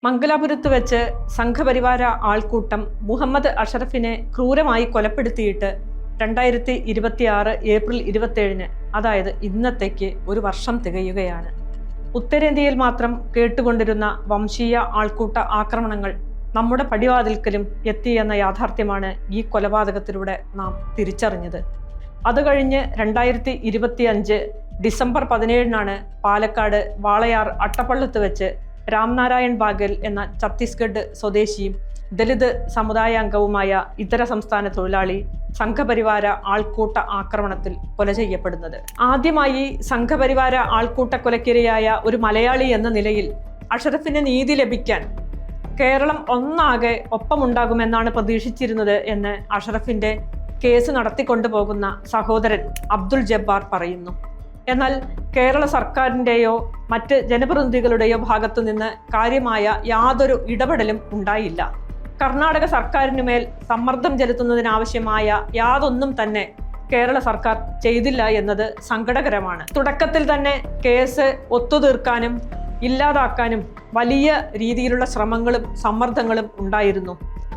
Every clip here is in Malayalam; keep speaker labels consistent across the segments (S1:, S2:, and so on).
S1: മംഗലാപുരത്ത് വെച്ച് സംഘപരിവാര ആൾക്കൂട്ടം മുഹമ്മദ് അഷറഫിനെ ക്രൂരമായി കൊലപ്പെടുത്തിയിട്ട് 2026 ഏപ്രിൽ 27-ന്, അതായത് ഇന്നത്തേക്ക് ഒരു വർഷം തികയുകയാണ്. ഉത്തരേന്ത്യയിൽ മാത്രം കേട്ടുകൊണ്ടിരുന്ന വംശീയ ആൾക്കൂട്ട ആക്രമണങ്ങൾ നമ്മുടെ പടിവാതിൽക്കലും എത്തിയെന്ന യാഥാർത്ഥ്യമാണ് ഈ കൊലപാതകത്തിലൂടെ നാം തിരിച്ചറിഞ്ഞത്. അത് കഴിഞ്ഞ് 2025 ഡിസംബർ 17-നാണ് പാലക്കാട് വാളയാർ അട്ടപ്പള്ളത്ത് വെച്ച് രാംനാരായൺ ബാഗൽ എന്ന ഛത്തീസ്ഗഡ് സ്വദേശിയും ദലിത് സമുദായാംഗവുമായ ഇതര സംസ്ഥാന തൊഴിലാളി സംഘപരിവാര ആൾക്കൂട്ട ആക്രമണത്തിൽ കൊല ചെയ്യപ്പെടുന്നത്. ആദ്യമായി സംഘപരിവാര ആൾക്കൂട്ട കൊലക്കിരയായ ഒരു മലയാളി എന്ന നിലയിൽ അഷറഫിന് നീതി ലഭിക്കാൻ കേരളം ഒന്നാകെ ഒപ്പമുണ്ടാകുമെന്നാണ് പ്രതീക്ഷിച്ചിരുന്നത് എന്ന് അഷറഫിന്റെ കേസ് നടത്തിക്കൊണ്ടുപോകുന്ന സഹോദരൻ അബ്ദുൾ ജബ്ബാർ പറയുന്നു. എന്നാൽ കേരള സർക്കാരിൻ്റെയോ മറ്റ് ജനപ്രതിനിധികളുടെയോ ഭാഗത്തു നിന്ന് കാര്യമായ യാതൊരു ഇടപെടലും ഉണ്ടായില്ല. കർണാടക സർക്കാരിനുമേൽ സമ്മർദ്ദം ചെലുത്തുന്നതിനാവശ്യമായ യാതൊന്നും തന്നെ കേരള സർക്കാർ ചെയ്തില്ല എന്നത് സങ്കടകരമാണ്. തുടക്കത്തിൽ തന്നെ കേസ് ഒത്തുതീർക്കാനും ഇല്ലാതാക്കാനും വലിയ രീതിയിലുള്ള ശ്രമങ്ങളും സമ്മർദ്ദങ്ങളും ഉണ്ടായിരുന്നു.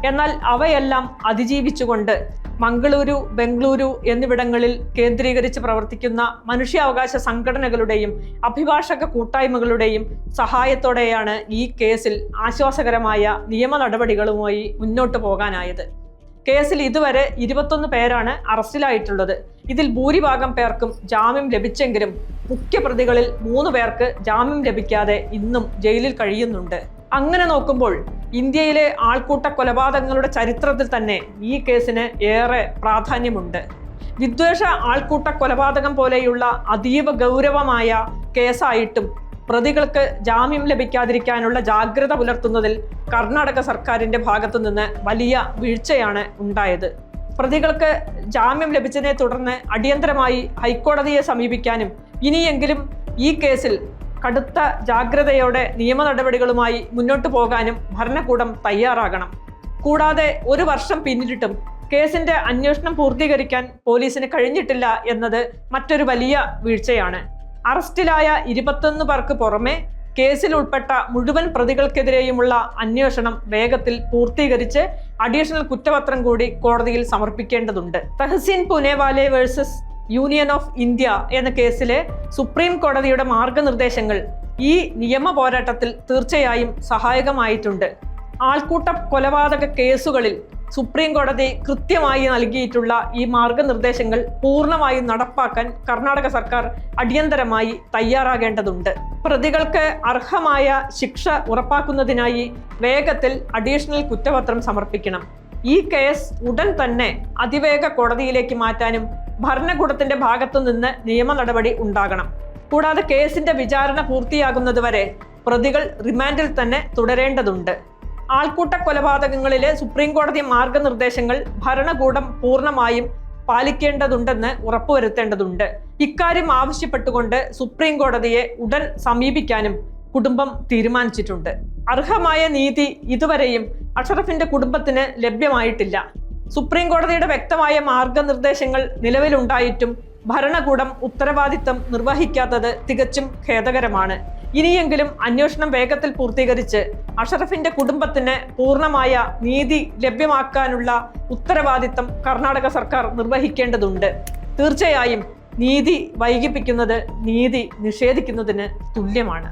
S1: എന്നാൽ അവയെല്ലാം അതിജീവിച്ചുകൊണ്ട് മംഗളൂരു, ബംഗളൂരു എന്നിവിടങ്ങളിൽ കേന്ദ്രീകരിച്ച് പ്രവർത്തിക്കുന്ന മനുഷ്യാവകാശ സംഘടനകളുടെയും അഭിഭാഷക കൂട്ടായ്മകളുടെയും സഹായത്തോടെയാണ് ഈ കേസിൽ ആശ്വാസകരമായ നിയമ നടപടികളുമായി മുന്നോട്ട് പോകാനായത്. കേസിൽ ഇതുവരെ 21 പേരാണ് അറസ്റ്റിലായിട്ടുള്ളത്. ഇതിൽ ഭൂരിഭാഗം പേർക്കും ജാമ്യം ലഭിച്ചെങ്കിലും മുഖ്യപ്രതികളിൽ 3 പേർക്ക് ജാമ്യം ലഭിക്കാതെ ഇന്നും ജയിലിൽ കഴിയുന്നുണ്ട്. അങ്ങനെ നോക്കുമ്പോൾ ഇന്ത്യയിലെ ആൾക്കൂട്ട കൊലപാതകങ്ങളുടെ ചരിത്രത്തിൽ തന്നെ ഈ കേസിന് ഏറെ പ്രാധാന്യമുണ്ട്. വിദ്വേഷ ആൾക്കൂട്ട കൊലപാതകം പോലെയുള്ള അതീവ ഗൗരവമായ കേസായിട്ടും പ്രതികൾക്ക് ജാമ്യം ലഭിക്കാതിരിക്കാനുള്ള ജാഗ്രത പുലർത്തുന്നതിൽ കർണാടക സർക്കാരിന്റെ ഭാഗത്തു നിന്ന് വലിയ വീഴ്ചയാണ് ഉണ്ടായത്. പ്രതികൾക്ക് ജാമ്യം ലഭിച്ചതിനെ തുടർന്ന് അടിയന്തരമായി ഹൈക്കോടതിയെ സമീപിക്കാനും ഇനിയെങ്കിലും ഈ കേസിൽ കടുത്ത ജാഗ്രതയോടെ നിയമ നടപടികളുമായി മുന്നോട്ടു പോകാനും ഭരണകൂടം തയ്യാറാകണം. കൂടാതെ ഒരു വർഷം പിന്നിട്ടിട്ടും കേസിന്റെ അന്വേഷണം പൂർത്തീകരിക്കാൻ പോലീസിന് കഴിഞ്ഞിട്ടില്ല എന്നത് മറ്റൊരു വലിയ വീഴ്ചയാണ്. അറസ്റ്റിലായ 21 പേർക്ക് പുറമെ കേസിൽ ഉൾപ്പെട്ട മുഴുവൻ പ്രതികൾക്കെതിരെയുമുള്ള അന്വേഷണം വേഗത്തിൽ പൂർത്തീകരിച്ച് അഡീഷണൽ കുറ്റപത്രം കൂടി കോടതിയിൽ സമർപ്പിക്കേണ്ടതുണ്ട്. Tehseen Poonawalla versus union of India എന്ന കേസിലെ സുപ്രീം കോടതിയുടെ മാർഗനിർദ്ദേശങ്ങൾ ഈ നിയമ പോരാട്ടത്തിൽ തീർച്ചയായും സഹായകമായിട്ടുണ്ട്. ആൾക്കൂട്ട കൊലപാതക കേസുകളിൽ സുപ്രീം കോടതി കൃത്യമായി നൽകിയിട്ടുള്ള ഈ മാർഗനിർദ്ദേശങ്ങൾ പൂർണ്ണമായും നടപ്പാക്കാൻ കർണാടക സർക്കാർ അടിയന്തരമായി തയ്യാറാകേണ്ടതുണ്ട്. പ്രതികൾക്ക് അർഹമായ ശിക്ഷ ഉറപ്പാക്കുന്നതിനായി വേഗത്തിൽ അഡീഷണൽ കുറ്റപത്രം സമർപ്പിക്കണം. ഈ കേസ് ഉടൻ തന്നെ അതിവേഗ കോടതിയിലേക്ക് മാറ്റാനും ഭരണകൂടത്തിന്റെ ഭാഗത്തു നിന്ന് നിയമ നടപടി ഉണ്ടാകണം. കൂടാതെ കേസിന്റെ വിചാരണ പൂർത്തിയാകുന്നതുവരെ പ്രതികൾ റിമാൻഡിൽ തന്നെ തുടരേണ്ടതുണ്ട്. ആൾക്കൂട്ട കൊലപാതകങ്ങളിലെ സുപ്രീം കോടതി മാർഗനിർദ്ദേശങ്ങൾ ഭരണകൂടം പൂർണ്ണമായും പാലിക്കേണ്ടതുണ്ടെന്ന് ഉറപ്പുവരുത്തേണ്ടതുണ്ട്. ഇക്കാര്യം ആവശ്യപ്പെട്ടുകൊണ്ട് സുപ്രീം കോടതിയെ ഉടൻ സമീപിക്കാനും കുടുംബം തീരുമാനിച്ചിട്ടുണ്ട്. അർഹമായ നീതി ഇതുവരെയും അഷറഫിന്റെ കുടുംബത്തിന് ലഭ്യമായിട്ടില്ല. സുപ്രീം കോടതിയുടെ വ്യക്തമായ മാർഗനിർദ്ദേശങ്ങൾ നിലവിലുണ്ടായിട്ടും ഭരണകൂടം ഉത്തരവാദിത്തം നിർവഹിക്കാത്തത് തികച്ചും ഖേദകരമാണ്. ഇനിയെങ്കിലും അന്വേഷണം വേഗത്തിൽ പൂർത്തീകരിച്ച് അഷറഫിന്റെ കുടുംബത്തിന് പൂർണ്ണമായ നീതി ലഭ്യമാക്കാനുള്ള ഉത്തരവാദിത്തം കർണാടക സർക്കാർ നിർവഹിക്കേണ്ടതുണ്ട്. തീർച്ചയായും നീതി വൈകിപ്പിക്കുന്നത് നീതി നിഷേധിക്കുന്നതിന് തുല്യമാണ്.